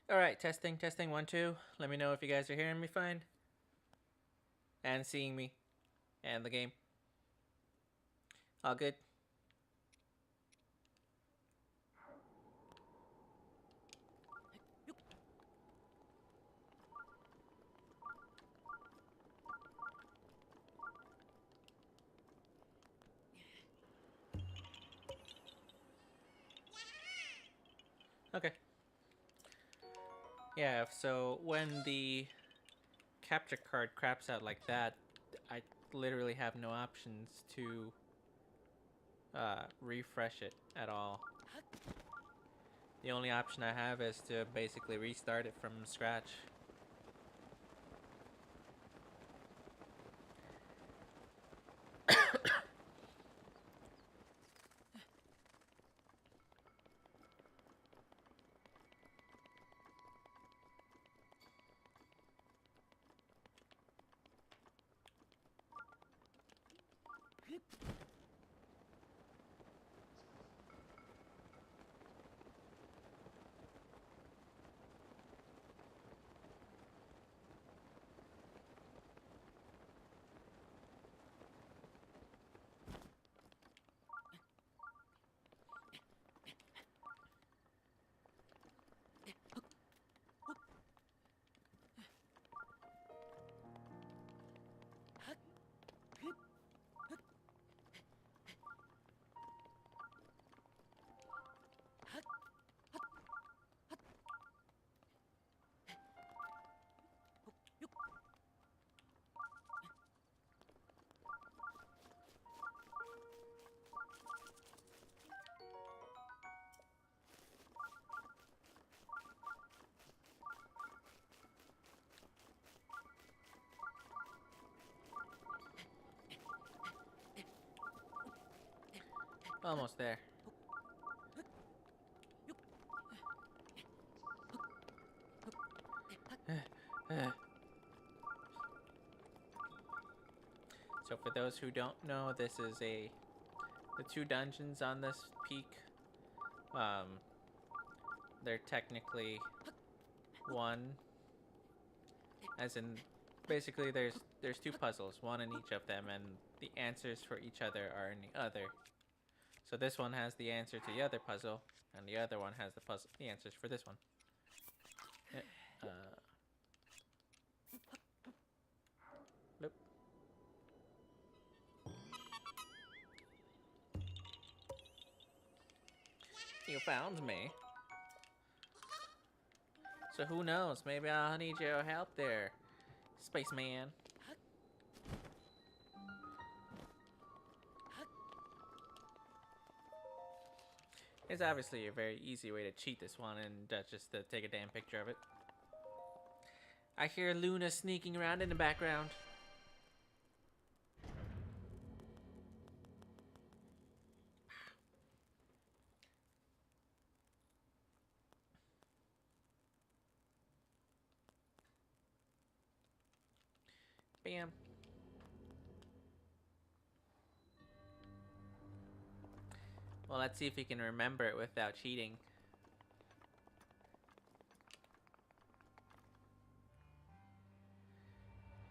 All right, testing, testing, 1, 2. Let me know if you guys are hearing me fine and seeing me and the game. All good. Okay. Yeah. So when the capture card craps out like that, I literally have no options to refresh it at all. The only option I have is to basically restart it from scratch. Almost there. So for those who don't know, this is the two dungeons on this peak. Um, they're technically one, as in basically there's two puzzles, one in each of them, and the answers for each other are in the other. So this one has the answer to the other puzzle, and the other one has the answers for this one. Uh, bloop. You found me. So who knows? Maybe I'll need your help there, spaceman. It's obviously a very easy way to cheat this one, and just to take a damn picture of it. I hear Luna sneaking around in the background. Bam. Well, let's see if we can remember it without cheating.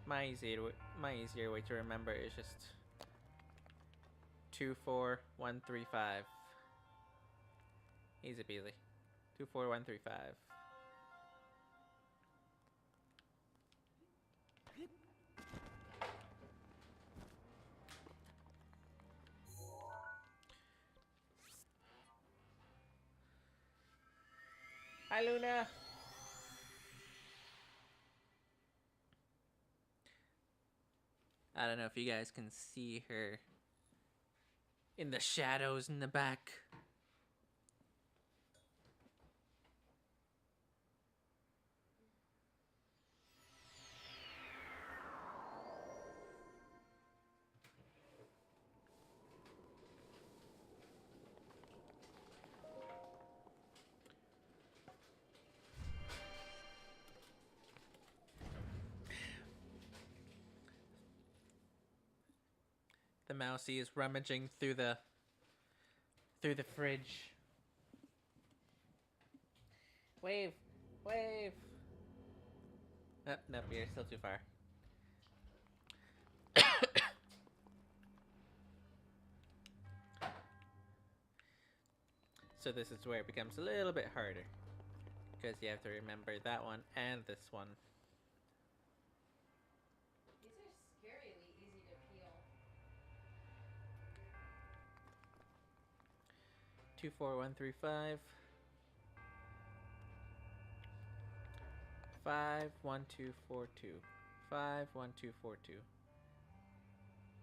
My easier way to remember is just 24135. Easy peasy. 24135. Hi, Luna. I don't know if you guys can see her in the shadows in the back. The mousey is rummaging through the fridge. Wave, Wave! Oh, no, you're still too far. So this is where it becomes a little bit harder. Because you have to remember that one and this one. These are scarily easy to peel. 24135. 51242. 51242.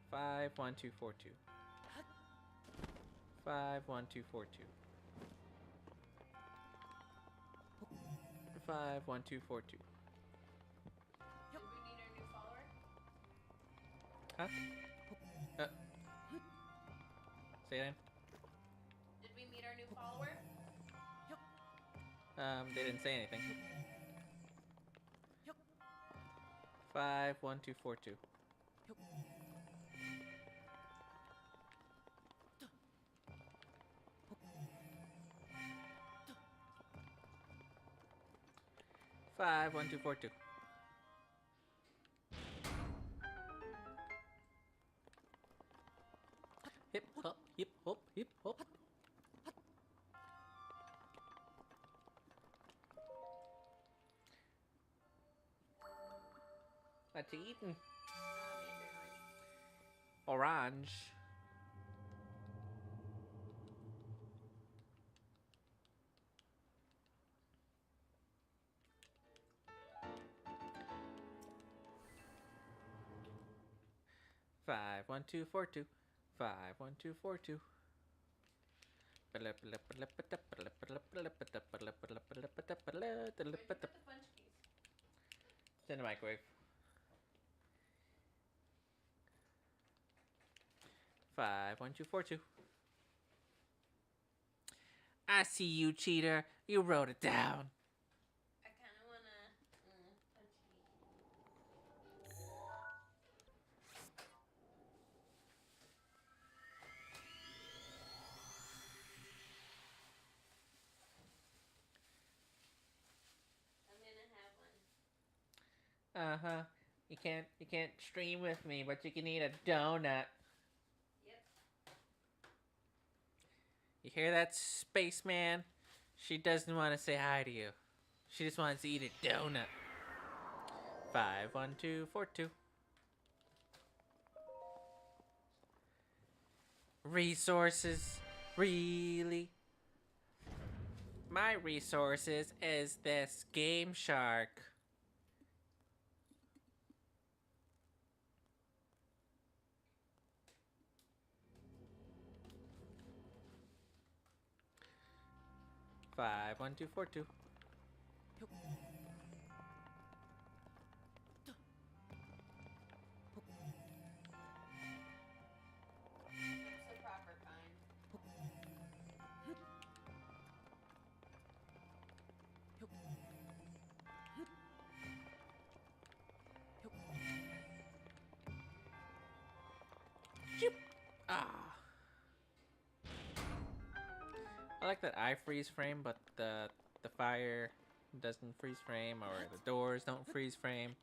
51242. 51242. 51242. Did we need our new follower? Huh? Say again? Did we meet our new follower? They didn't say anything. 51242. 51242. Hip hop, hip hop, hip hop. What you eating? Orange. Five, 1, 2, 4, 2. 51242. Where'd you put the fudge piece? It's in the microwave. 51242. I see you, cheater. You wrote it down. I kind of want to fudge cake. I'm going to have one. Uh-huh. You can't stream with me, but you can eat a donut. Yep. You hear that, spaceman? She doesn't want to say hi to you. She just wants to eat a donut. 51242. Resources? Really? My resources is this Game Shark. Five, 1, 2, 4, 2. That's the proper kind. Ah. I like that I freeze frame, but the fire doesn't freeze frame, or the doors don't freeze frame.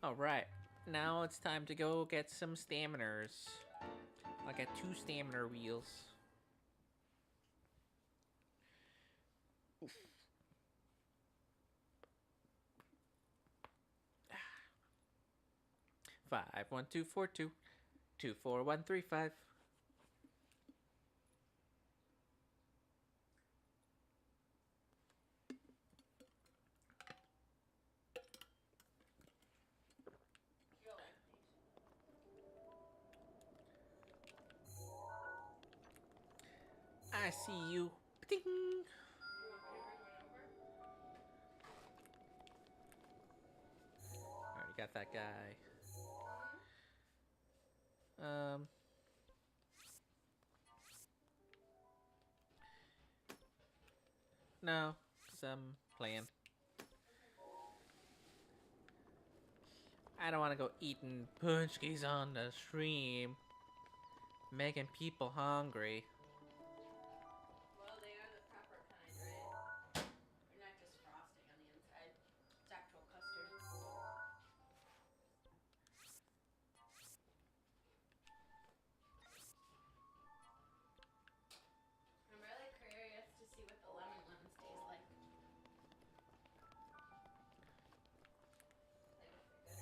Alright, now it's time to go get some staminers. I'll get 2 stamina wheels. Oof. 51242. 24135. You'll like these. I see you. Ding. You want me to bring one over? Already got that guy. No, because I'm playing. I don't want to go eating punchkis on the stream, making people hungry. Well, they are the proper kind, right? They're not just frosting on the inside. It's actual custard. I'm really curious to see what the lemon ones taste like. Like if they're good or not.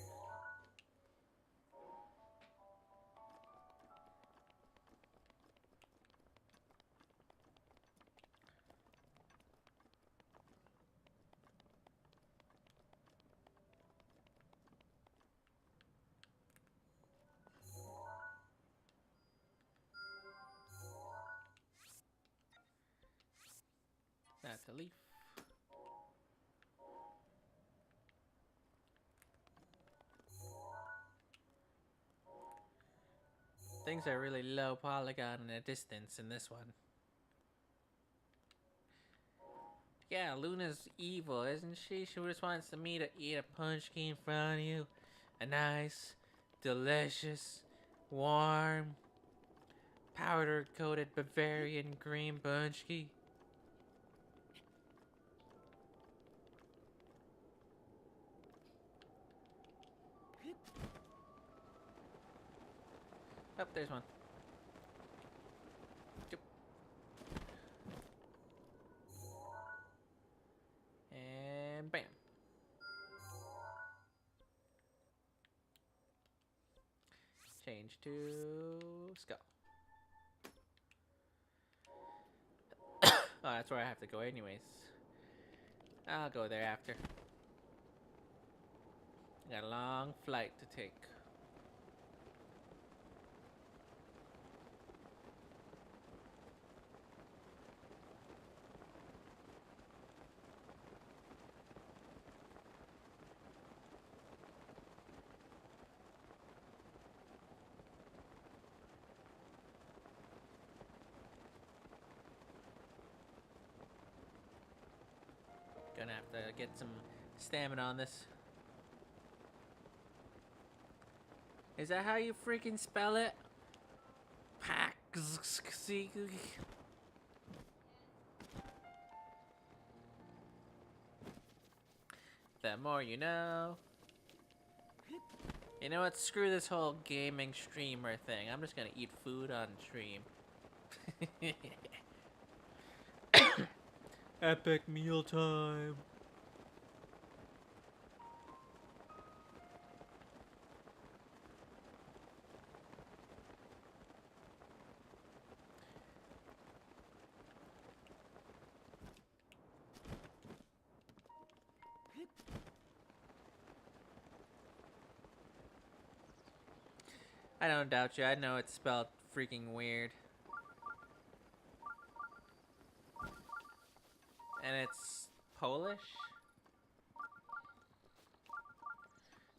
That's a leaf. Things are really low polygon in the distance in this one. Yeah, Luna's evil, isn't she? She just wants me to eat a punchki in front of you. A nice, delicious, warm, powder-coated Bavarian green punchki. Oh, there's one. And bam. Change to skull. Oh, that's where I have to go anyways. I'll go there after. Got a long flight to take. Gonna have to get some stamina on this. Is that how you freaking spell it? Pack. The more you know. You know what? Screw this whole gaming streamer thing. I'm just gonna eat food on stream. Epic meal time. I don't doubt you. I know it's spelled freaking weird. And it's Polish?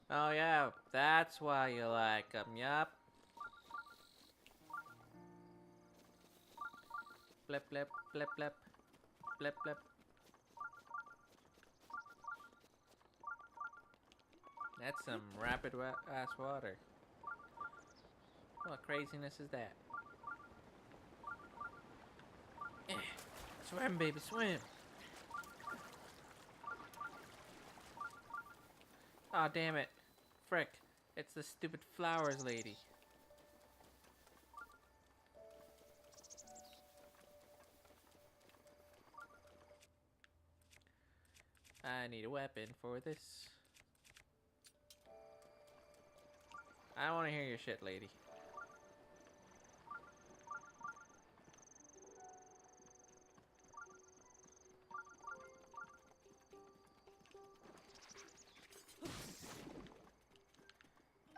Oh yeah, that's why you like them, yup. Blip, blip, blip, blip. Blip, blip. That's some rapid ass water. What craziness is that? Swim, baby, swim. Aw, oh, damn it. Frick. It's the stupid flowers lady. I need a weapon for this. I don't want to hear your shit, lady.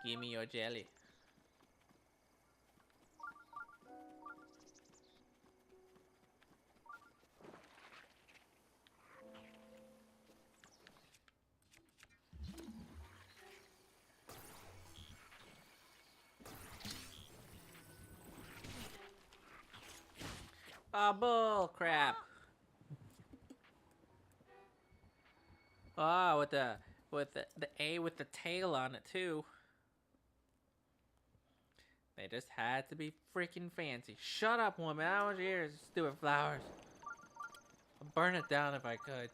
Give me your jelly. Oh, bull crap. Oh, with the With the A with the tail on it, too. They just had to be freaking fancy. Shut up, woman. I don't want you here, stupid flowers. I'll burn it down if I could.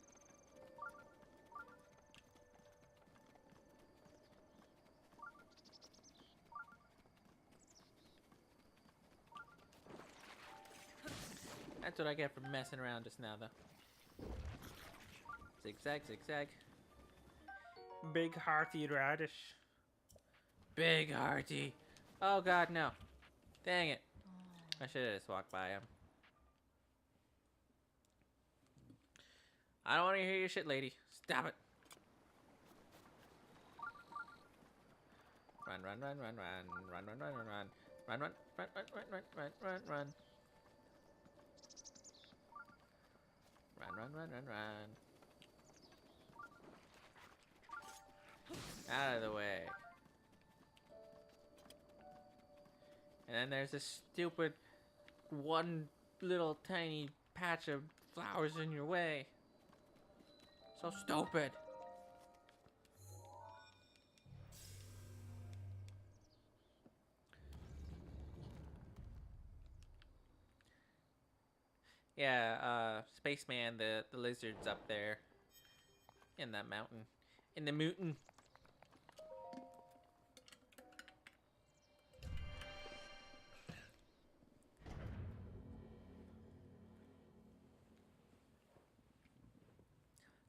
That's what I get for messing around just now, though. Zigzag, zigzag. Big hearty radish. Big hearty. Oh god, no. Dang it. I should have just walked by him. I don't want to hear your shit, lady. Stop it. Run, run, run, run, run. Run, run, run, run, run. Run, run, run, run, run, run, run, run, run. Run, run, run, run, run. Out of the way. And then there's this stupid one little tiny patch of flowers in your way. So stupid. Yeah, Spaceman, the lizard's up there. In that mountain. In the mountain.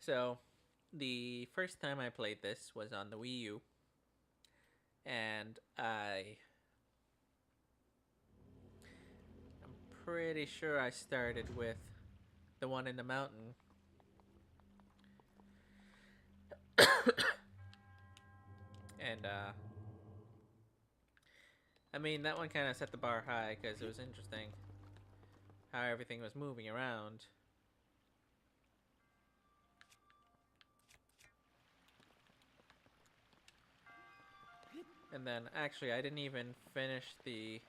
So, the first time I played this was on the Wii U. And I'm pretty sure I started with the one in the mountain. And, I mean, that one kind of set the bar high because it was interesting how everything was moving around. And then, actually, I didn't even finish the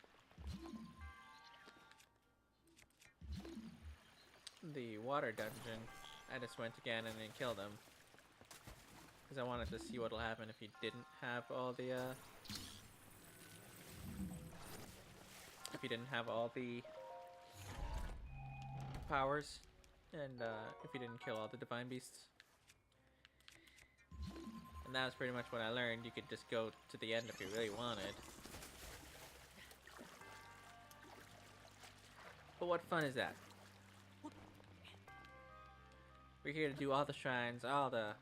water dungeon. I just went again and then killed him. Because I wanted to see what'll happen if you didn't have all the, if you didn't have all the powers. And, if you didn't kill all the divine beasts. And that was pretty much what I learned. You could just go to the end if you really wanted. But what fun is that? We're here to do all the shrines, all the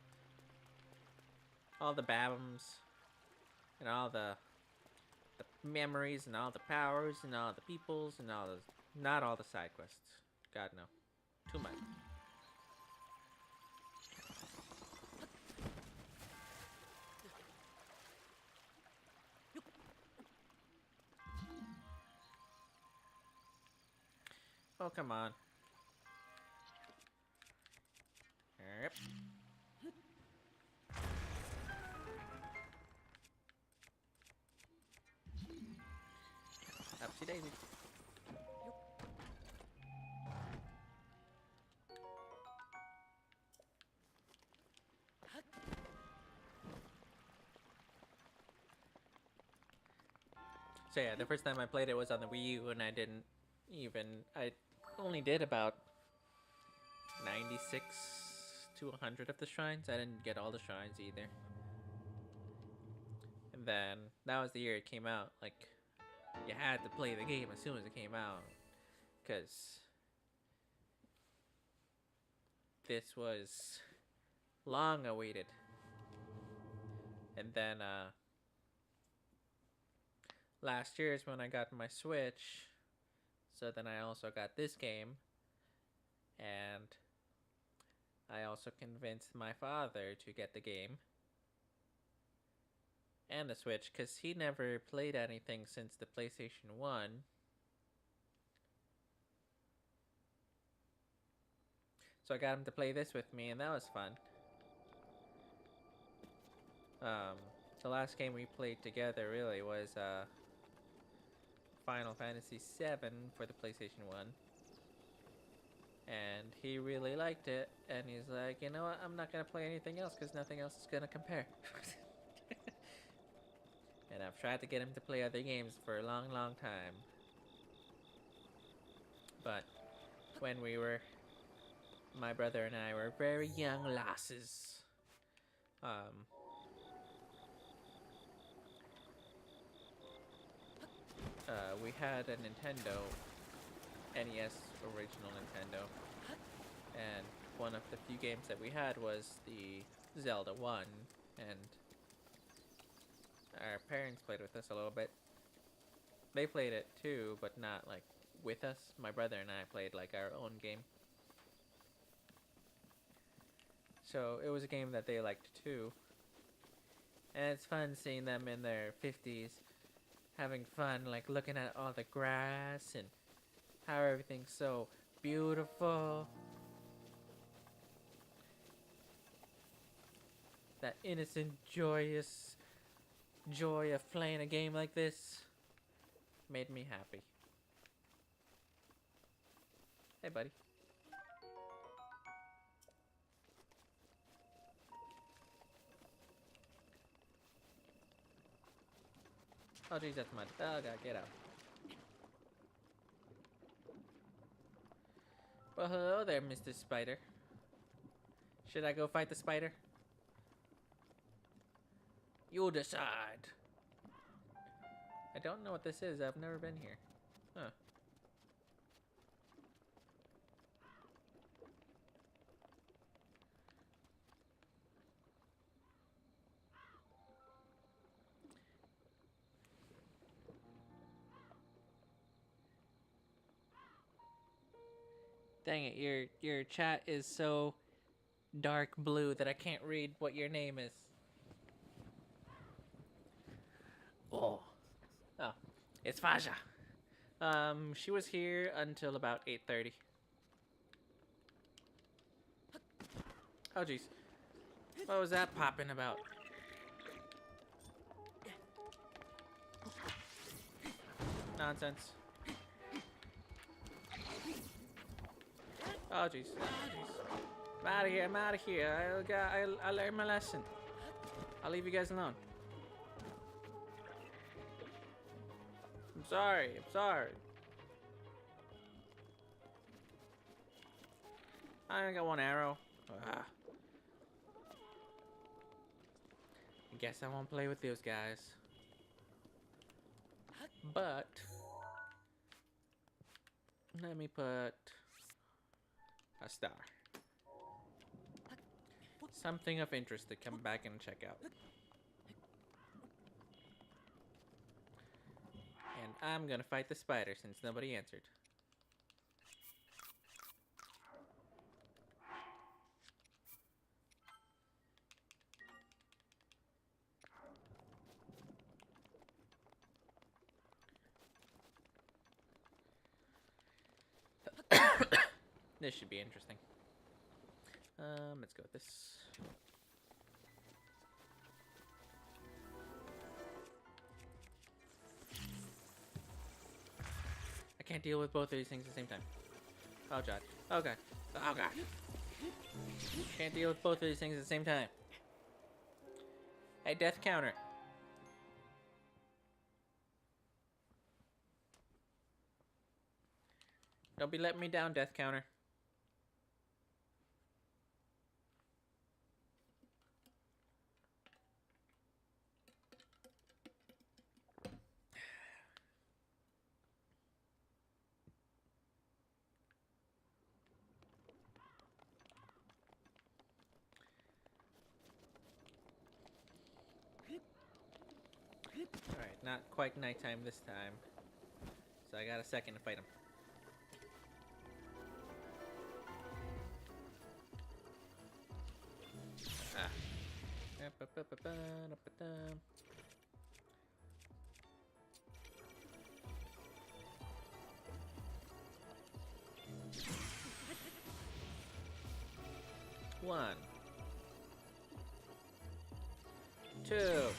babums, and all the memories, and all the powers, and all the peoples, and all the... Not all the side quests. God, no. Too much. Oh, come on. Yep. Upsy daisy. So yeah, the first time I played it was on the Wii U, and I didn't even... I only did about 96 to 100 of the shrines. I didn't get all the shrines either. And then, that was the year it came out. Like, you had to play the game as soon as it came out. Because this was long awaited. And then, last year is when I got my Switch. So then I also got this game. And I also convinced my father to get the game. And the Switch, because he never played anything since the PlayStation 1. So I got him to play this with me, and that was fun. The last game we played together really was Final Fantasy VII for the PlayStation 1. And he really liked it, and he's like, you know what, I'm not gonna play anything else because nothing else is gonna compare. And I've tried to get him to play other games for a long, long time. But when my brother and I were very young lasses, um, we had a Nintendo, NES original Nintendo, and one of the few games that we had was the Zelda 1, and our parents played with us a little bit. They played it too, but not like with us. My brother and I played like our own game. So it was a game that they liked too. And it's fun seeing them in their 50s having fun, like looking at all the grass and how everything's so beautiful. That innocent, joyous joy of playing a game like this made me happy. Hey, buddy. Oh, geez, that's mud. Oh, God, get out. Well, hello there, Mr. Spider. Should I go fight the spider? You decide. I don't know what this is. I've never been here. Huh. Dang it, your chat is so dark blue that I can't read what your name is. Oh. Oh. It's Faja. She was here until about 8:30. Oh, jeez. What was that popping about? Nonsense. Oh, jeez. I'm out of here. I'm out of here. I learned my lesson. I'll leave you guys alone. I'm sorry. I'm sorry. I only got one arrow. Ah. I guess I won't play with those guys. But let me put a star. Something of interest to come back and check out. And I'm gonna fight the spider since nobody answered. This should be interesting. Let's go with this. I can't deal with both of these things at the same time. Oh god. Oh god. Oh god. Can't deal with both of these things at the same time. Hey, death counter. Don't be letting me down, death counter. Alright, not quite nighttime this time. So I got a second to fight him. Ah. One. Two.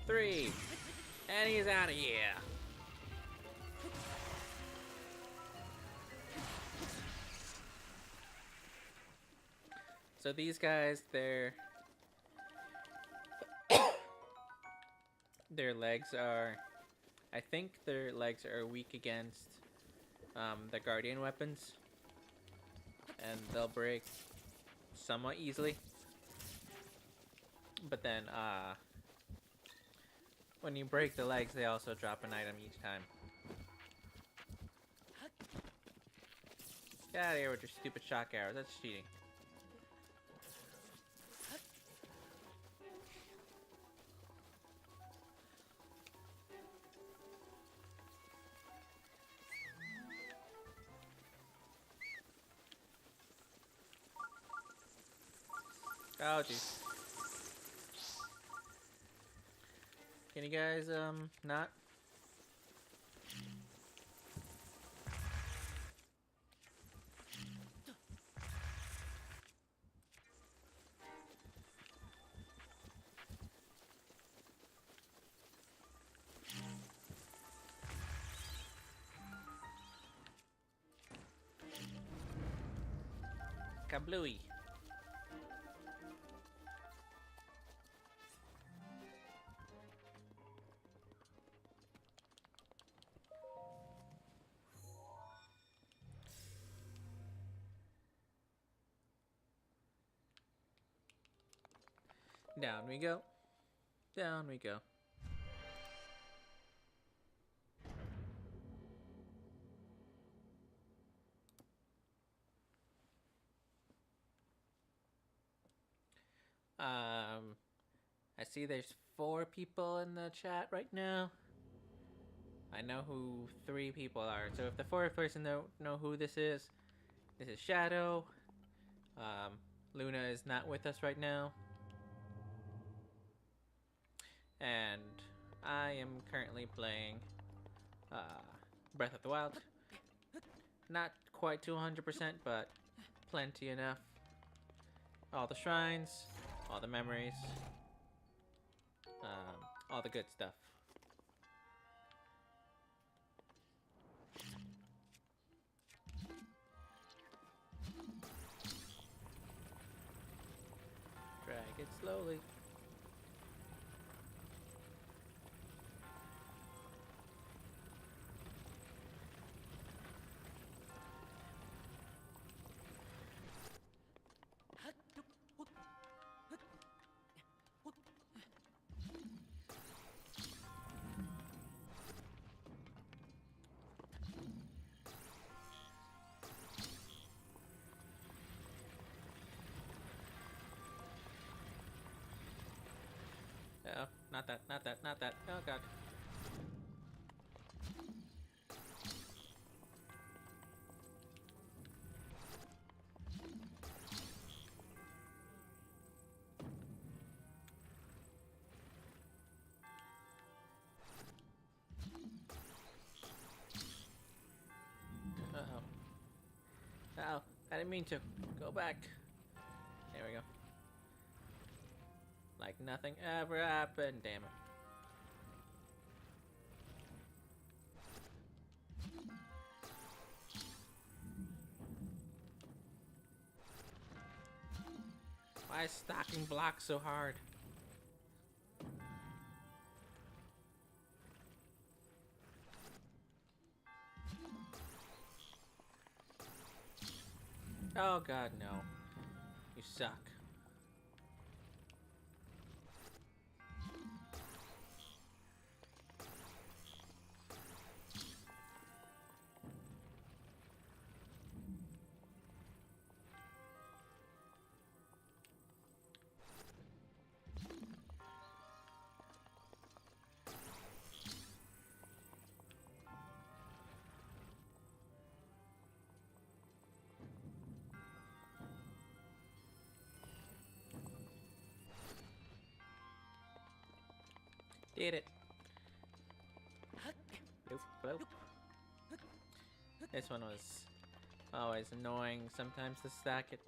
Three. And he's out of here. So these guys, their legs are, I think their legs are weak against the guardian weapons, and they'll break somewhat easily. But then, when you break the legs, they also drop an item each time. Get out of here with your stupid shock arrows. That's cheating. Oh, jeez. Can you guys, not? Kablooey. Down we go. Down we go. I see there's 4 people in the chat right now. I know who 3 people are. So if the 4th person don't know who this is Shadow. Luna is not with us right now. And I am currently playing Breath of the Wild. Not quite to 100%, but plenty enough. All the shrines, all the memories, all the good stuff. Drag it slowly. Oh, not that, not that, not that. Oh god. Uh-oh. Uh-oh. I didn't mean to. Go back. There we go. Like nothing ever happened. Damn it. Why is stacking blocks so hard? Oh god, no. You suck. Did it. Bloop, bloop. This one was always annoying sometimes to stack it.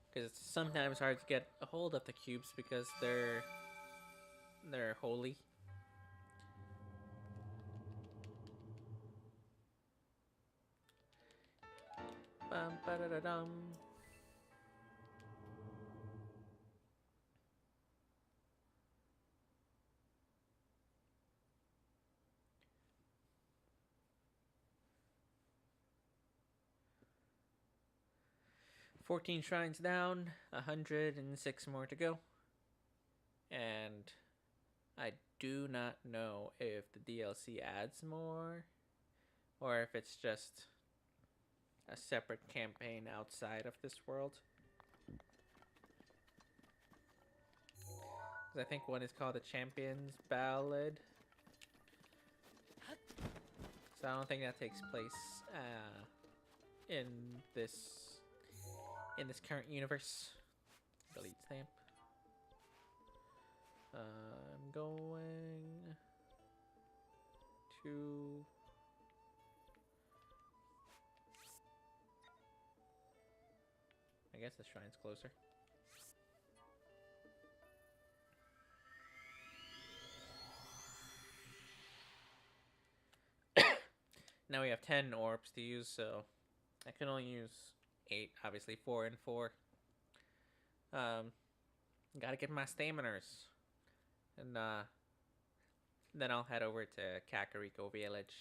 Because it's sometimes hard to get a hold of the cubes because they're they're holy. Bum ba da da dum. $14 shrines down, 106 more to go. And I do not know if the DLC adds more or if it's just a separate campaign outside of this world. Because I think one is called the Champion's Ballad. So I don't think that takes place in this current universe. Delete stamp. I'm going to I guess the shrine's closer. Now we have 10 orbs to use, so I can only use 8, obviously 4 and 4. Gotta get my staminers. And then I'll head over to Kakariko Village.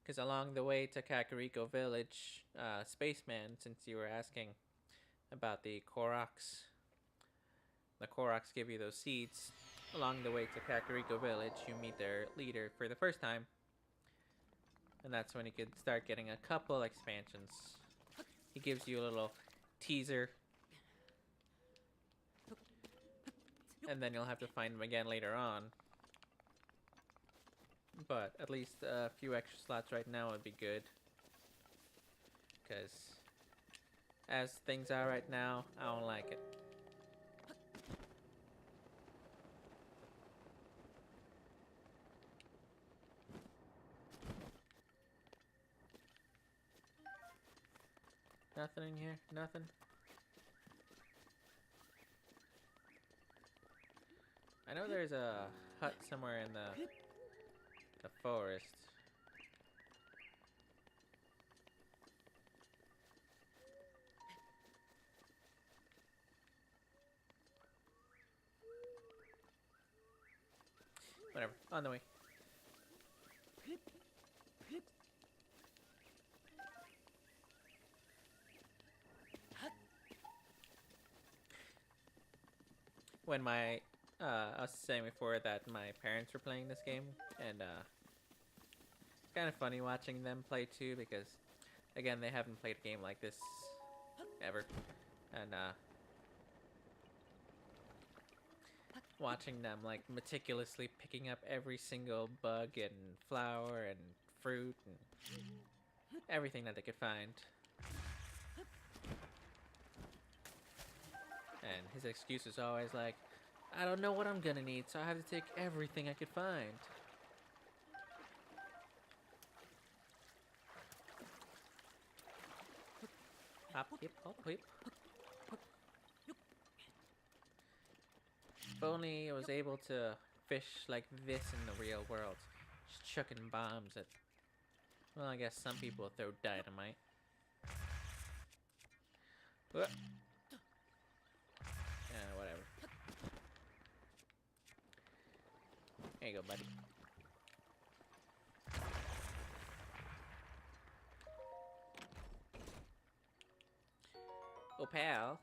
Because along the way to Kakariko Village, Spaceman, since you were asking about the Koroks give you those seeds. Along the way to Kakariko Village, you meet their leader for the first time. And that's when you can start getting a couple expansions. He gives you a little teaser. And then you'll have to find him again later on. But at least a few extra slots right now would be good. Because as things are right now, I don't like it. Nothing in here? Nothing? I know there's a hut somewhere in the forest. Whatever, on the way. When I was saying before that my parents were playing this game, and it's kind of funny watching them play too, because again, they haven't played a game like this ever, and watching them like meticulously picking up every single bug and flower and fruit and everything that they could find. And his excuse is always like, I don't know what I'm gonna need, so I have to take everything I could find. Hop, hip, hop, hip. If only I was able to fish like this in the real world. Just chucking bombs at... Well, I guess some people throw dynamite. Whoop. Whatever. There you go, buddy. Oh, pal.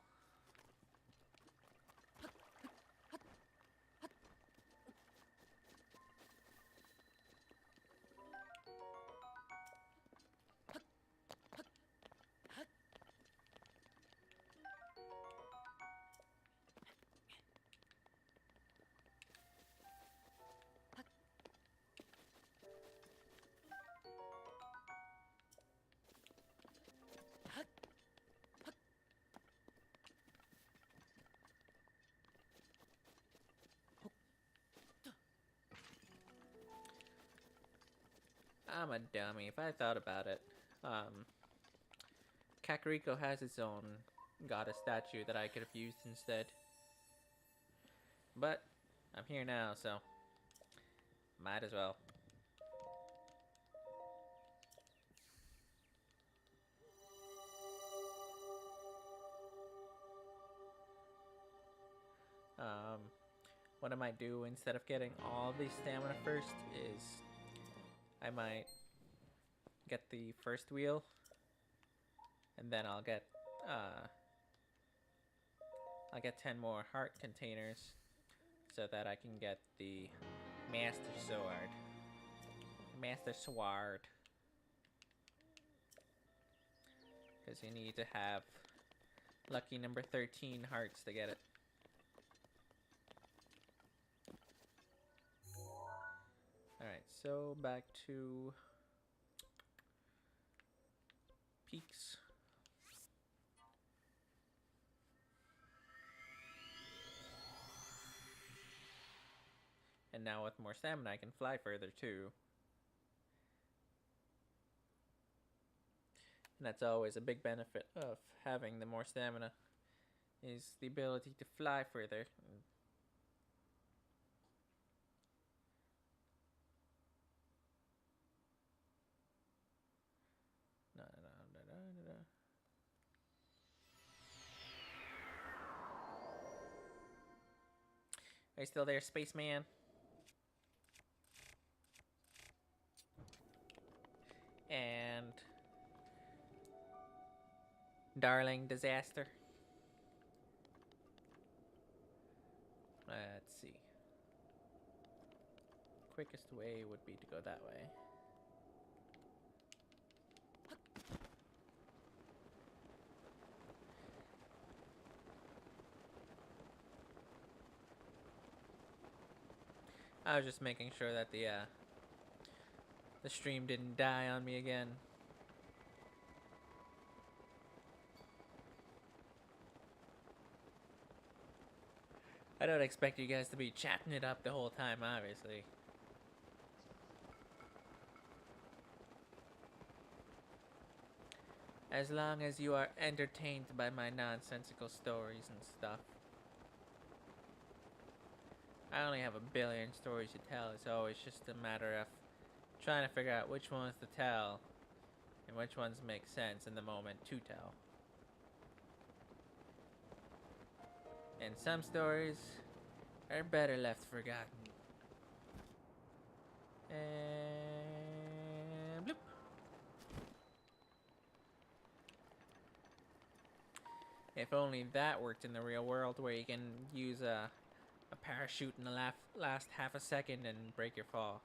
I'm a dummy. If I thought about it, Kakariko has its own goddess statue that I could have used instead. But I'm here now, so might as well. Um, what I might do instead of getting all the stamina first is I might get the first wheel, and then I'll get 10 more heart containers so that I can get the Master Sword. Master Sword. Because you need to have lucky number 13 hearts to get it. Alright, so back to peaks. And now with more stamina I can fly further too. And that's always a big benefit of having the more stamina, is the ability to fly further. Are you still there, spaceman? And darling disaster. Let's see. Quickest way would be to go that way. I was just making sure that the stream didn't die on me again. I don't expect you guys to be chatting it up the whole time, obviously. As long as you are entertained by my nonsensical stories and stuff. I only have a billion stories to tell. It's always just a matter of trying to figure out which ones to tell and which ones make sense in the moment to tell. And some stories are better left forgotten. And bloop. If only that worked in the real world, where you can use a parachute in the last half a second and break your fall.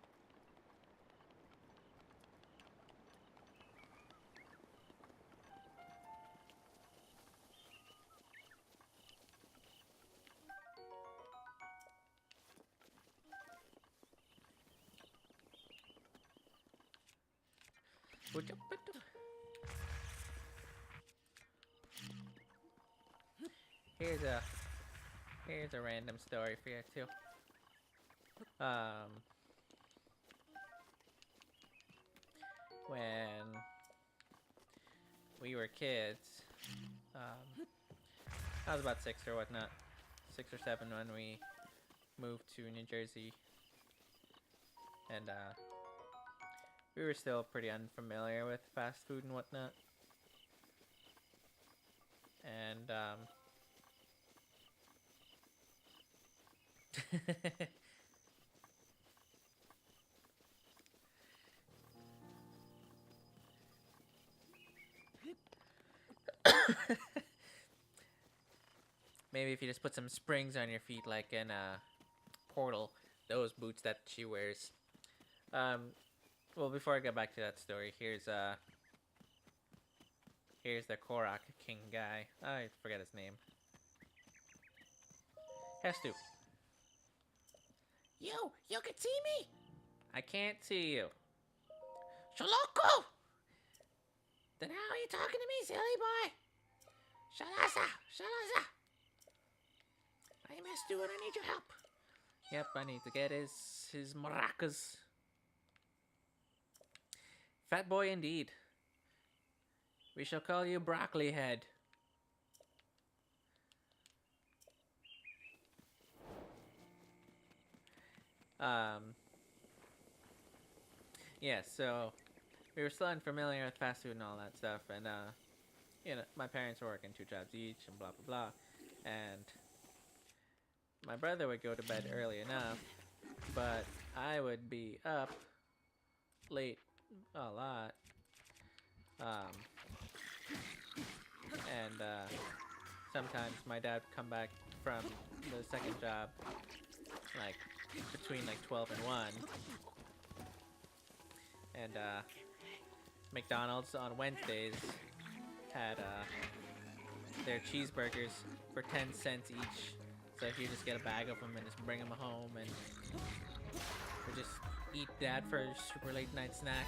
Here's a random story for you too. When we were kids, I was about 6 or whatnot, 6 or 7 when we moved to New Jersey, and we were still pretty unfamiliar with fast food and whatnot, and maybe if you just put some springs on your feet, like in Portal, those boots that she wears. Well, before I get back to that story, here's the Korok King guy. I forget his name. Has to. You can see me? I can't see you. Shaloko! Then how are you talking to me, silly boy? Shalasa! Shalasa! I missed you and I need your help. Yep, I need to get his maracas. Fat boy indeed. We shall call you Broccoli Head. Um, yeah, so we were still unfamiliar with fast food and all that stuff, and you know, my parents were working 2 jobs each, and blah blah blah, and my brother would go to bed early enough, but I would be up late a lot, um, and sometimes my dad would come back from the second job, like between like 12 and 1, and McDonald's on Wednesdays had their cheeseburgers for 10 cents each. So if you just get a bag of them and just bring them home and or just eat that for a super late night snack.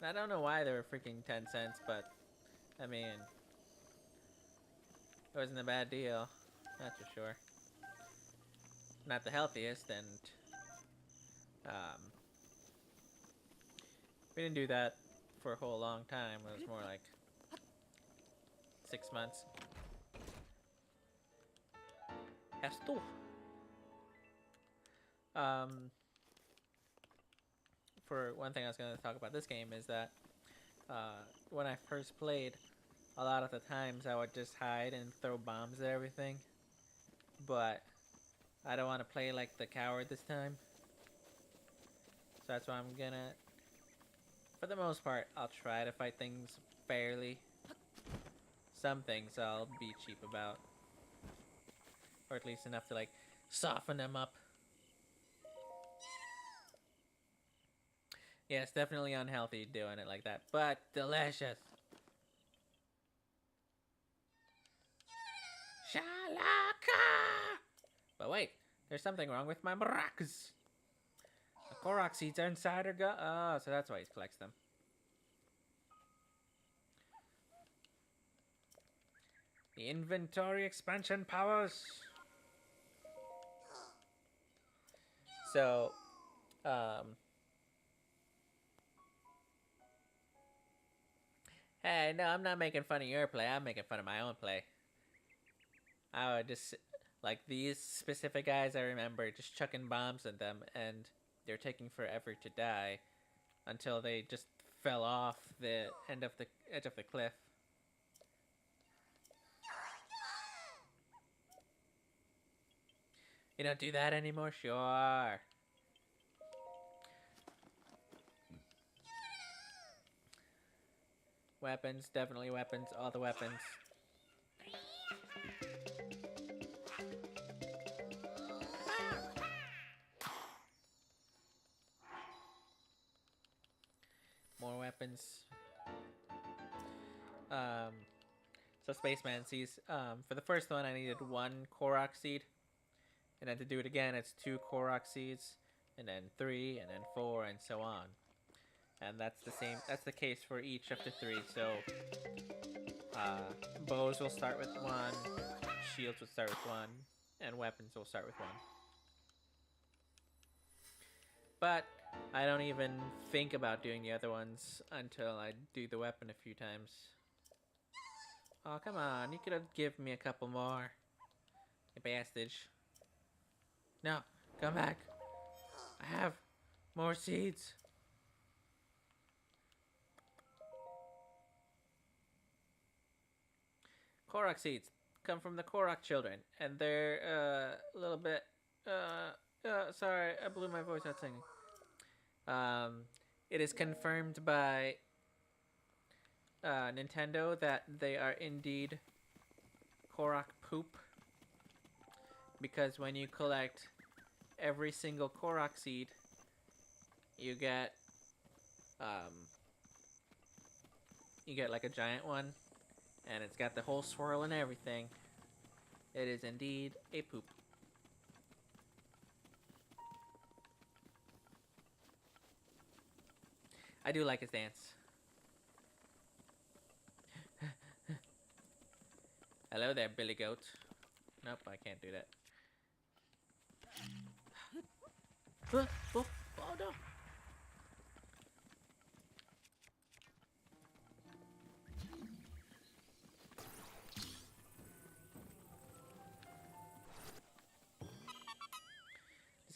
I don't know why they were freaking 10 cents, but I mean, it wasn't a bad deal, that's for sure. Not the healthiest, and um, we didn't do that for a whole long time. It was more like 6 months. Esto. For one thing I was going to talk about this game is that when I first played, a lot of the times I would just hide and throw bombs at everything. But I don't want to play like the coward this time. So that's why I'm gonna, for the most part, I'll try to fight things fairly. Some things I'll be cheap about. Or at least enough to like soften them up. Yeah, it's definitely unhealthy doing it like that, but delicious. Shalaka! But wait, there's something wrong with my maracas. The Korok seeds are inside her gut. Oh, so that's why he collects them. The inventory expansion powers. So, hey, no, I'm not making fun of your play. I'm making fun of my own play. I would just, like, these specific guys, I remember just chucking bombs at them, and they're taking forever to die until they just fell off the end of the edge of the cliff. You don't do that anymore? Sure. Weapons, definitely weapons, all the weapons. More weapons. So Spaceman sees, for the first one I needed 1 Korok seed. And then to do it again, it's 2 Korok seeds, and then 3, and then 4, and so on. And that's the case for each of the 3. So, bows will start with 1, shields will start with 1, and weapons will start with 1. But I don't even think about doing the other ones until I do the weapon a few times. Oh, come on, you could have given me a couple more. You bastard. No, come back. I have more seeds. Korok seeds come from the Korok children, and they're a little bit. Sorry, I blew my voice out singing. It is confirmed by Nintendo that they are indeed Korok poop, because when you collect every single Korok seed, you get like a giant one, and it's got the whole swirl and everything. It is indeed a poop. I do like his dance. Hello there, Billy Goat. Nope, I can't do that. Oh no!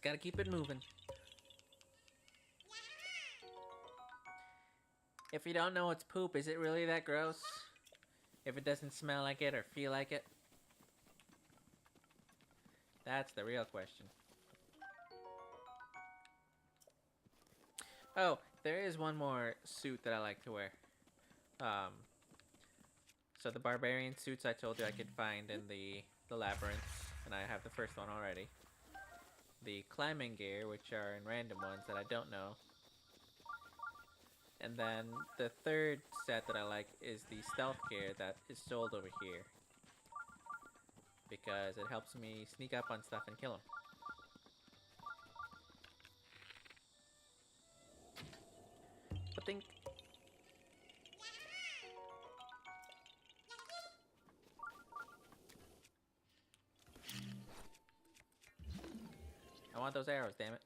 Just gotta keep it moving. If you don't know what's poop, is it really that gross? If it doesn't smell like it or feel like it? That's the real question. Oh, there is one more suit that I like to wear. So the barbarian suits I told you I could find in the labyrinth, and I have the first one already. The climbing gear, which are in random ones that I don't know. And then the third set that I like is the stealth gear that is sold over here. Because it helps me sneak up on stuff and kill them. But think. I want those arrows, damn it.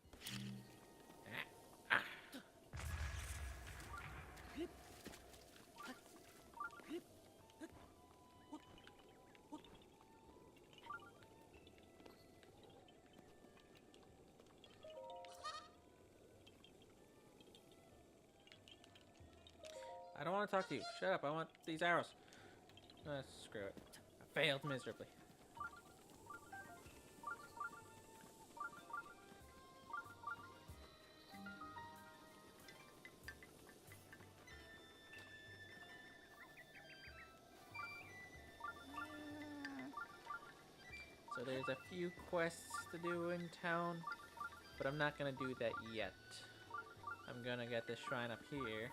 I don't want to talk to you. Shut up. I want these arrows. Screw it. I failed miserably. So there's a few quests to do in town, but I'm not gonna do that yet. I'm gonna get this shrine up here,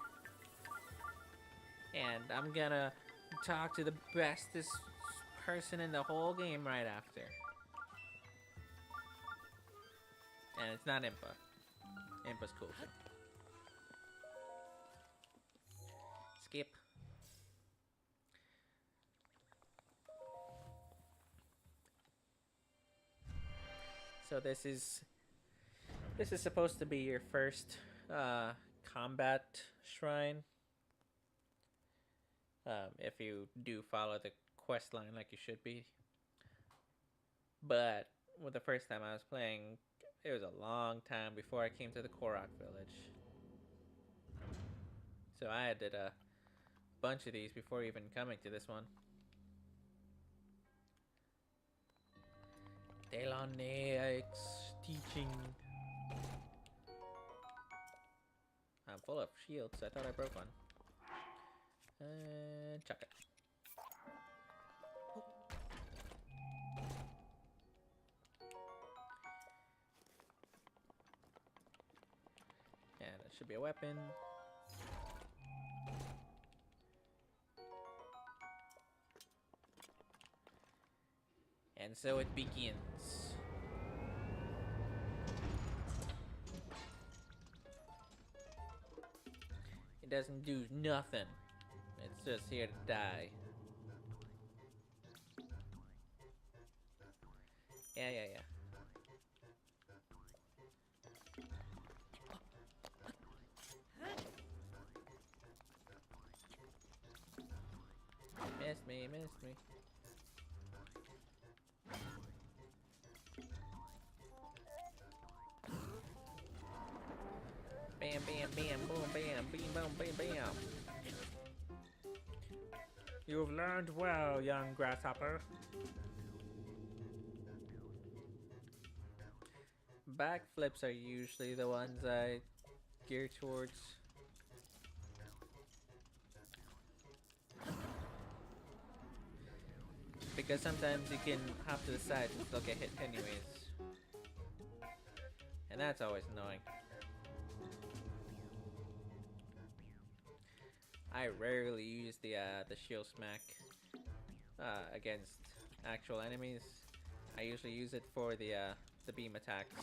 and I'm gonna talk to the bestest person in the whole game right after. And it's not Impa. Impa's cool too. Skip. So this is supposed to be your first combat shrine. If you do follow the quest line like you should be. But with the first time I was playing, it was a long time before I came to the Korok village. So I did a bunch of these before even coming to this one. Delonix teaching. I'm full of shields. I thought I broke one. And chuck it. And it should be a weapon. And so it begins. It doesn't do nothing. It's just here to die. Yeah. Missed me. Bam, boom, bam, beam, boom, bam. You've learned well, young grasshopper. Backflips are usually the ones I gear towards. Because sometimes you can hop to the side and still get hit anyways. And that's always annoying. I rarely use the shield smack against actual enemies. I usually use it for the beam attacks.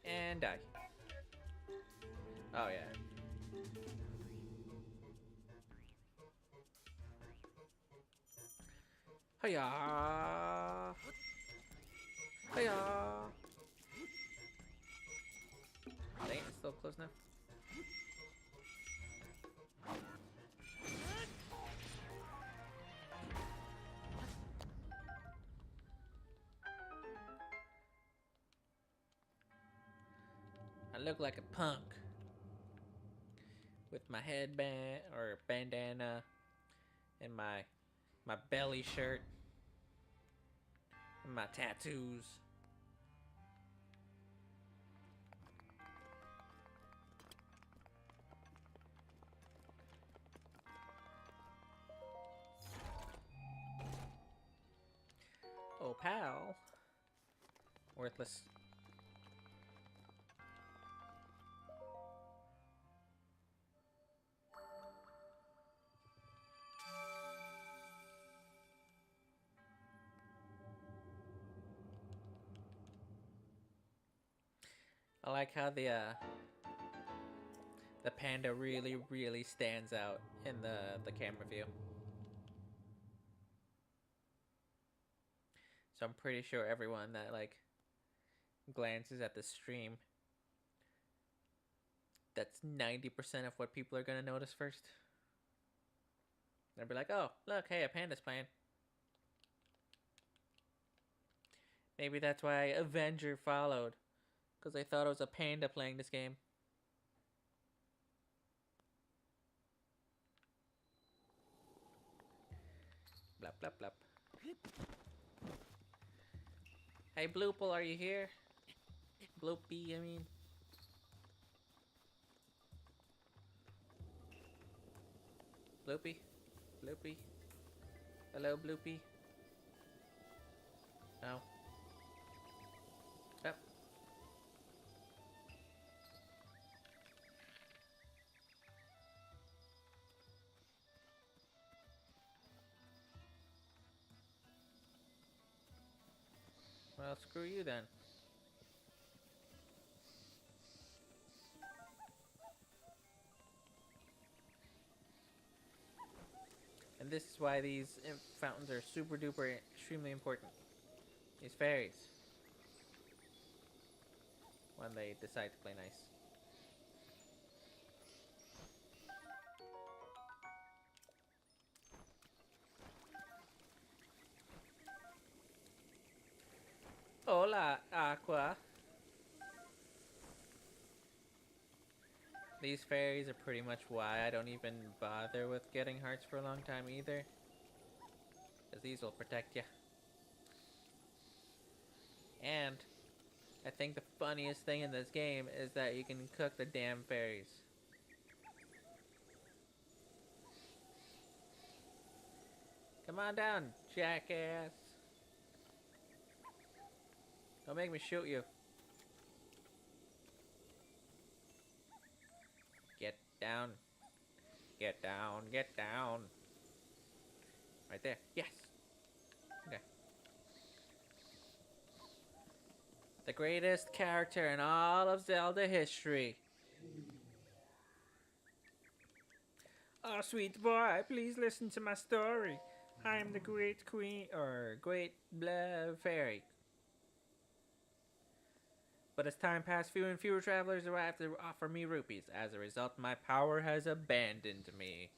And die. Oh yeah. Hiya! Hiya! Dang, it's still close enough. look like a punk with my headband or bandana and my belly shirt and my tattoos. Oh, pal. Worthless. I like how the panda really stands out in the camera view. So I'm pretty sure everyone that like glances at the stream, that's 90% of what people are gonna notice first. They'll be like, oh, look, hey, a panda's playing. Maybe that's why Avenger followed, because they thought it was a panda playing this game. Blap, blap, blap. Hey, Bloople, are you here? Bloopy, I mean. Bloopy? Bloopy? Hello, Bloopy? No. Up. Well, screw you then. And this is why these fountains are super duper extremely important. These fairies. When they decide to play nice. Hola, Aqua. These fairies are pretty much why I don't even bother with getting hearts for a long time either. Because these will protect you. And I think the funniest thing in this game is that you can cook the damn fairies. Come on down, jackass. Don't make me shoot you. Get down. Get down. Get down. Right there. Yes. Okay. The greatest character in all of Zelda history. Oh, sweet boy, please listen to my story. I am the great queen, or great blah fairy. But as time passed, fewer and fewer travelers arrived to offer me rupees. As a result, my power has abandoned me.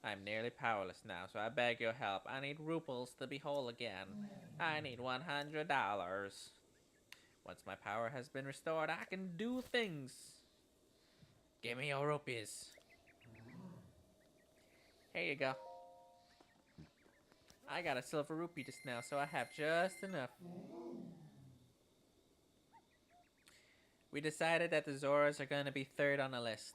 I'm nearly powerless now, so I beg your help. I need ruples to be whole again. I need $100. Once my power has been restored, I can do things. Give me your rupees. Here you go. I got a silver rupee just now, so I have just enough. We decided that the Zoras are going to be third on the list.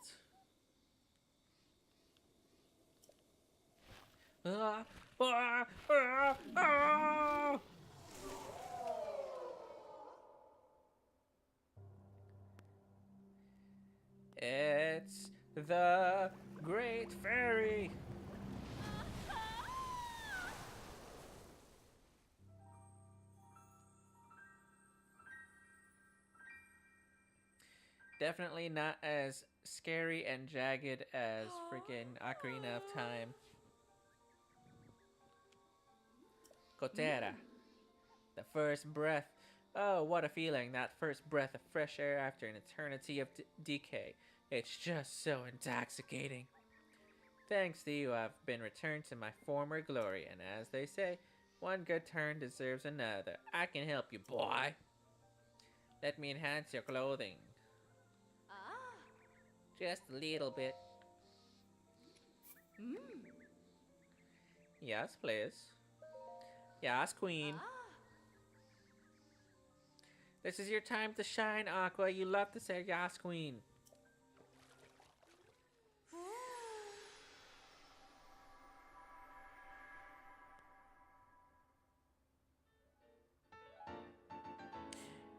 It's the Great Fairy. Definitely not as scary and jagged as freaking Ocarina of Time. Kotera. The first breath. Oh, what a feeling. That first breath of fresh air after an eternity of decay. It's just so intoxicating. Thanks to you, I've been returned to my former glory, and as they say, one good turn deserves another. I can help you, boy. Let me enhance your clothing. Just a little bit. Yes, please. Yes, queen. This is your time to shine, Aqua. You love to say yes, queen.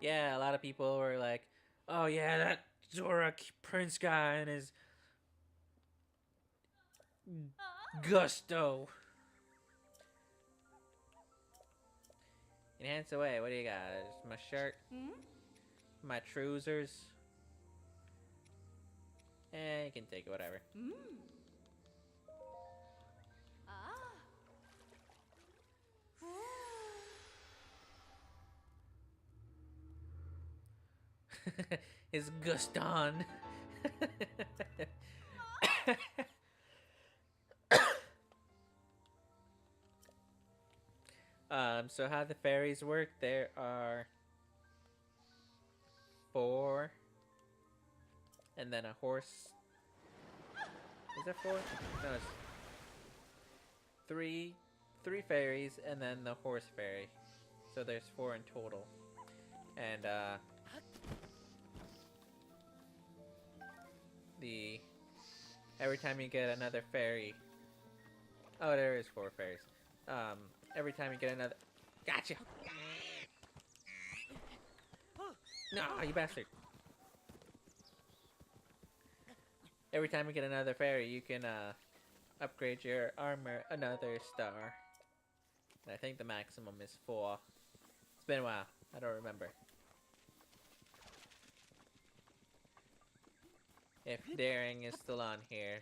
Yeah, a lot of people were like, oh yeah, that Zorak Prince guy and his gusto. Enhance away. What do you got? Just my shirt, my trousers. You can take it, whatever. His Guston. So how the fairies work, there are 4 and then a horse. Is there 4? No, it's 3 fairies and then the horse fairy. So there's 4 in total. And the every time you get another fairy. Oh, there is 4 fairies. Every time you get another. Gotcha. No, you bastard. Every time you get another fairy, you can upgrade your armor another star. And I think the maximum is 4. It's been a while. I don't remember. If Daring is still on here,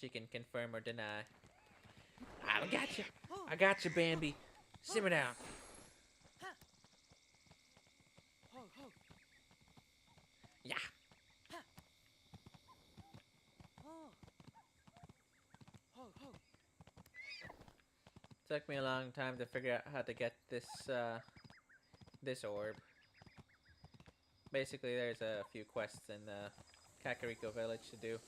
she can confirm or deny. I got you. I got you, Bambi. Simmer down. Yeah. Took me a long time to figure out how to get this this orb. Basically, there's a few quests in the Kakariko village to do.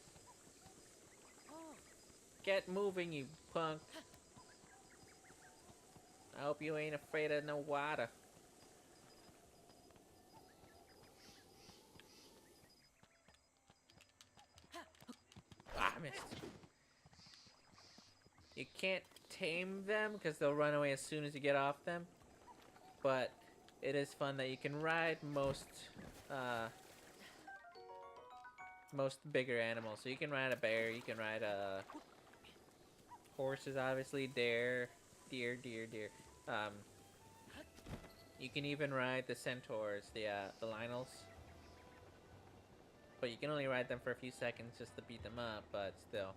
Get moving, you punk. I hope you ain't afraid of no water. Ah, I missed. You can't tame them because they'll run away as soon as you get off them. But it is fun that you can ride most bigger animals. So you can ride a bear, you can ride horses, obviously, deer. You can even ride the centaurs, the Lionels. But you can only ride them for a few seconds just to beat them up, but still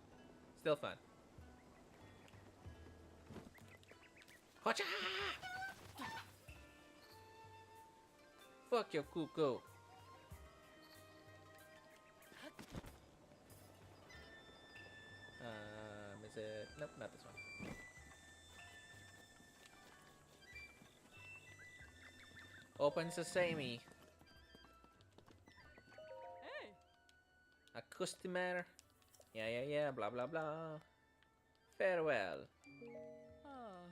fun. Hocha! Fuck your cuckoo. Is it? Nope, not this one. Open sesame. Hey. A customer. Yeah, blah blah blah. Farewell. Oh.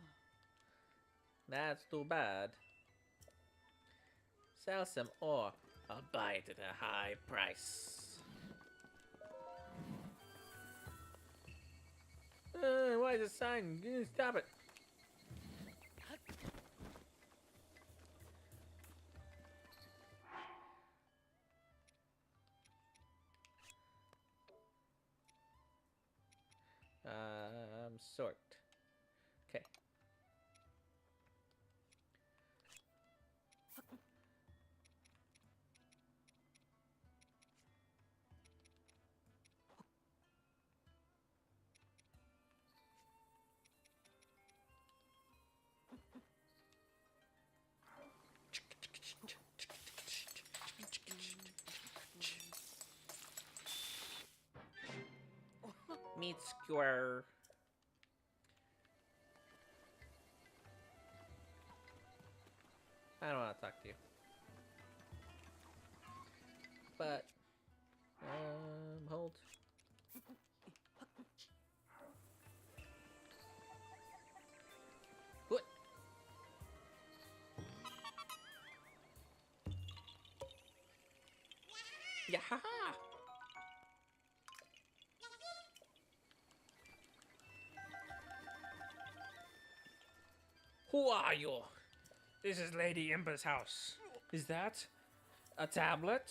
That's too bad. Sell some ore. I'll buy it at a high price. Why is the sign? Stop it. Sort. Okay. Meat skewer. I don't want to talk to you. But, hold Yaha! Who are you? This is Lady Impa's house. Is that a tablet?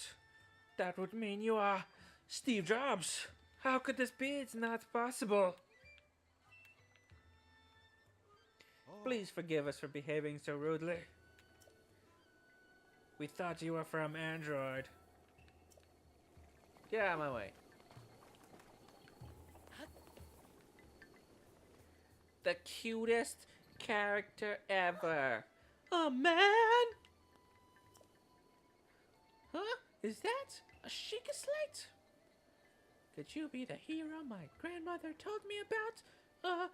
That would mean you are Steve Jobs. How could this be? It's not possible. Please forgive us for behaving so rudely. We thought you were from Android. Get out of my way. The cutest character ever. A man? Huh? Is that a Sheikah Slate? Could you be the hero my grandmother told me about?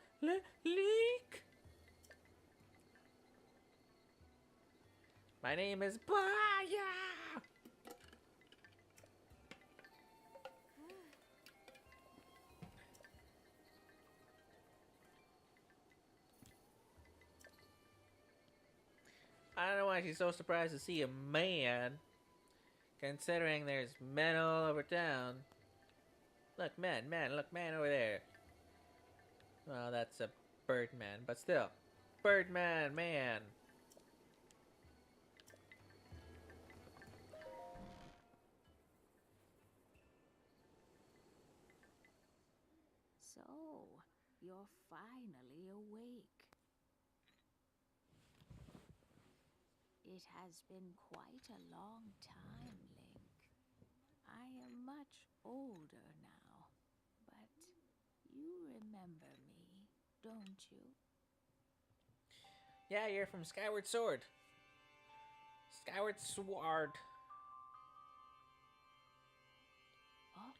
Leek? My name is Baya! I don't know why she's so surprised to see a man, considering there's men all over town. Look, man, look, man over there. Well, that's a Birdman, but still. Birdman, man. So, you're finally awake. It has been quite a long time, Link. I am much older now, but you remember me, don't you? Yeah, you're from Skyward Sword. Skyward Sword. Oh,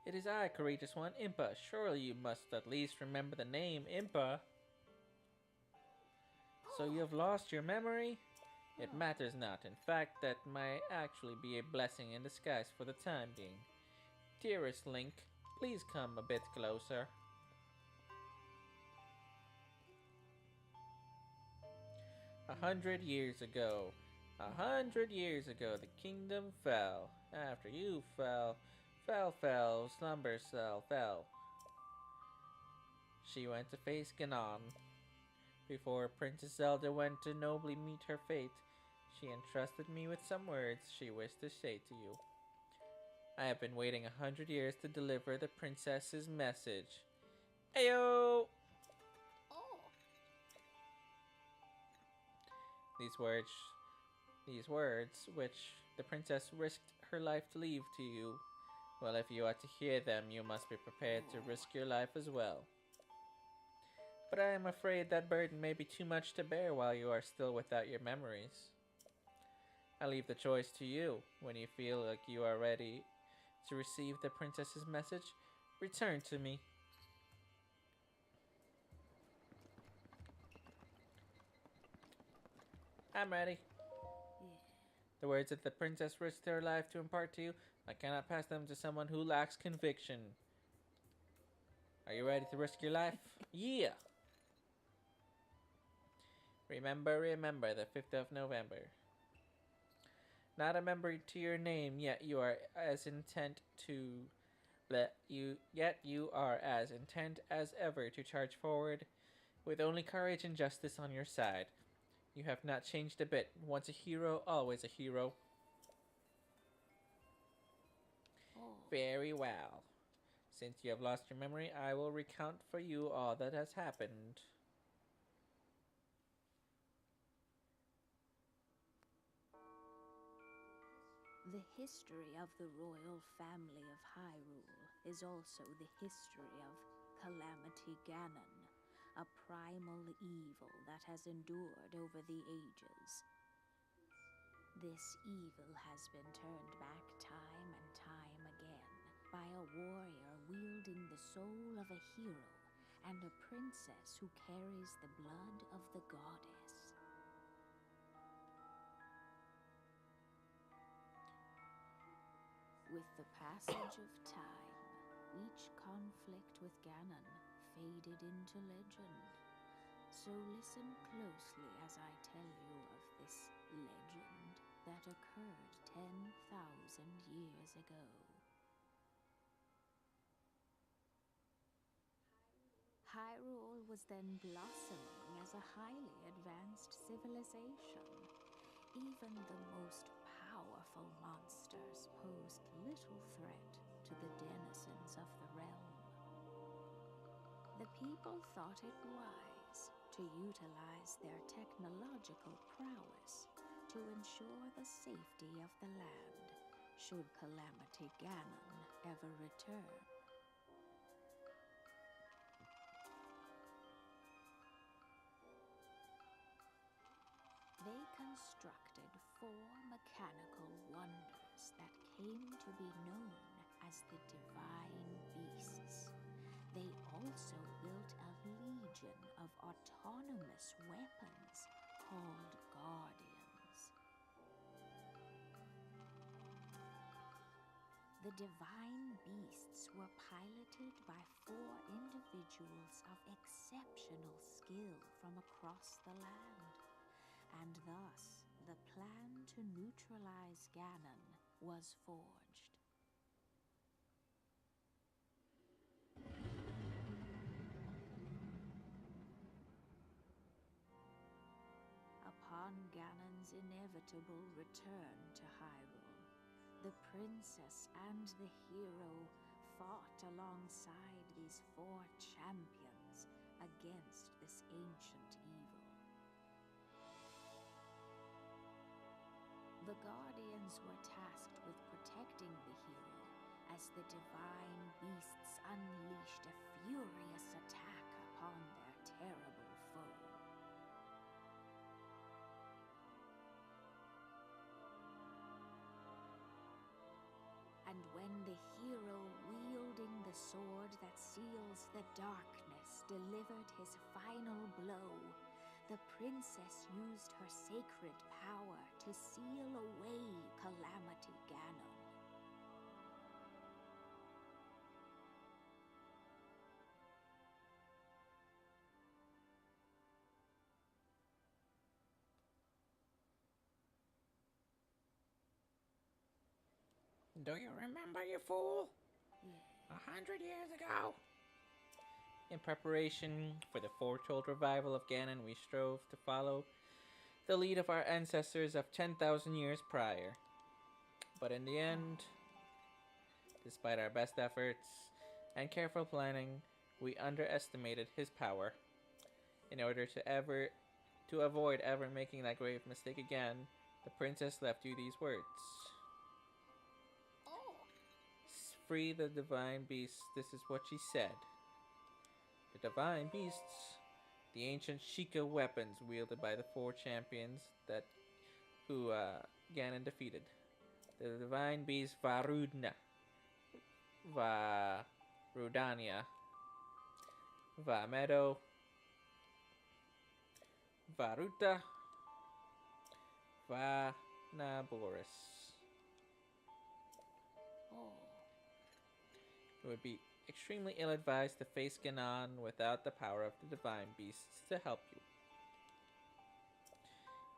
It is I, courageous one, Impa. Surely you must at least remember the name Impa. So you have lost your memory? It matters not. In fact, that might actually be a blessing in disguise for the time being. Dearest Link, please come a bit closer. A 100 years ago, the kingdom fell. After you fell, slumber cell fell. She went to face Ganon. Before Princess Zelda went to nobly meet her fate, she entrusted me with some words she wished to say to you. I have been waiting 100 years to deliver the princess's message. Ayo! oh, These words, which the princess risked her life to leave to you, well, if you are to hear them, you must be prepared to risk your life as well. But I am afraid that burden may be too much to bear while you are still without your memories. I leave the choice to you. When you feel like you are ready to receive the princess's message, return to me. I'm ready. yeah. The words that the princess risked her life to impart to you, I cannot pass them to someone who lacks conviction. Are you ready to risk your life? Yeah! Remember, the 5th of November. Not a member to your name, yet you are as intent as ever to charge forward, with only courage and justice on your side. You have not changed a bit. Once a hero, always a hero. Oh, Very well. Since you have lost your memory, I will recount for you all that has happened. the history of the royal family of Hyrule is also the history of Calamity Ganon, a primal evil that has endured over the ages. This evil has been turned back time and time again by a warrior wielding the soul of a hero and a princess who carries the blood of the goddess. With the passage of time, each conflict with Ganon faded into legend, So listen closely as I tell you of this legend that occurred 10,000 years ago. Hyrule was then blossoming as a highly advanced civilization. Even the most powerful monsters posed little threat to the denizens of the realm. The people thought it wise to utilize their technological prowess to ensure the safety of the land should Calamity Ganon ever return. They constructed 4 mechanical wonders that came to be known as the Divine Beasts. They also built a legion of autonomous weapons called Guardians. The Divine Beasts were piloted by 4 individuals of exceptional skill from across the land. And thus, the plan to neutralize Ganon was forged. Upon Ganon's inevitable return to Hyrule, the princess and the hero fought alongside these 4 champions against this ancient evil. The Guardians were tasked with protecting the hero as the Divine Beasts unleashed a furious attack upon their terrible foe. And when the hero wielding the sword that seals the darkness delivered his final blow, the princess used her sacred power to seal away Calamity Ganon. Do you remember, you fool? Yeah. 100 years ago. In preparation for the foretold revival of Ganon, we strove to follow the lead of our ancestors of 10,000 years prior. But in the end, despite our best efforts and careful planning, we underestimated his power. In order to avoid ever making that grave mistake again, the princess left you these words. Free the divine beasts, this is what she said. The divine beasts, the ancient Sheikah weapons wielded by the 4 champions who Ganon defeated. The divine beast Varudna, Varudania, Vamedo, Varuta, Vanaboris. Oh. It would be extremely ill-advised to face Ganon without the power of the divine beasts to help you.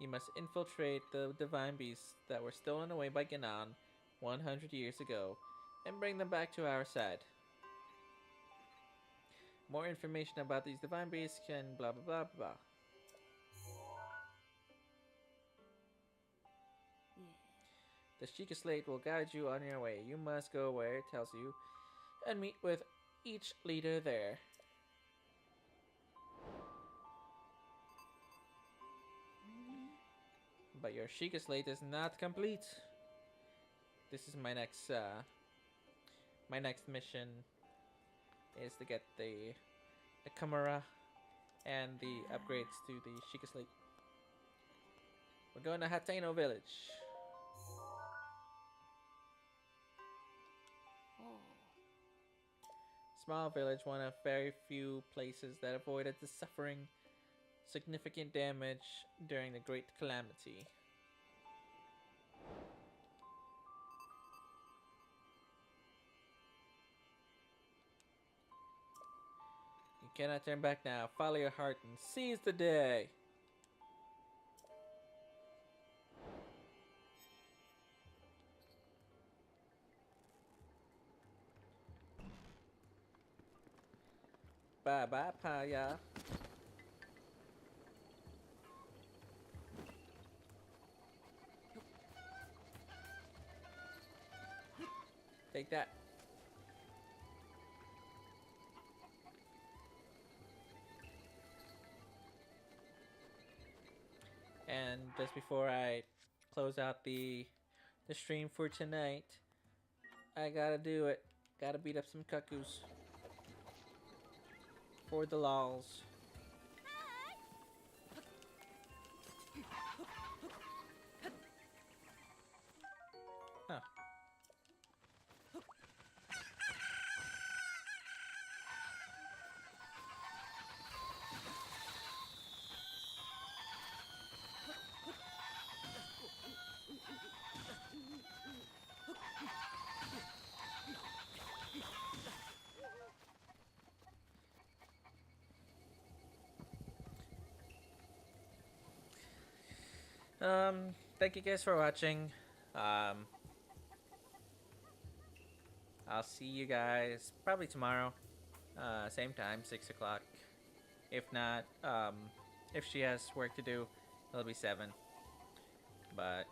You must infiltrate the divine beasts that were stolen away by Ganon 100 years ago and bring them back to our side. More information about these divine beasts can blah blah blah blah. Yeah. The Sheikah Slate will guide you on your way. You must go where it tells you and meet with each leader there. But your Sheikah Slate is not complete. This is my next mission is to get the camera and the upgrades to the Sheikah Slate. We're going to Hateno Village. Oh. Small village, one of very few places that avoided the suffering significant damage during the Great Calamity. You cannot turn back now. Follow your heart and seize the day. Bye bye, Paya. Take that. And just before I close out the stream for tonight, I gotta do it. Gotta beat up some cuckoos. For the lols. Huh. Thank you guys for watching. I'll see you guys probably tomorrow. Same time, 6 o'clock. If not, if she has work to do, it'll be 7. But,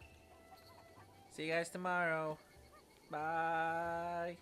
see you guys tomorrow. Bye.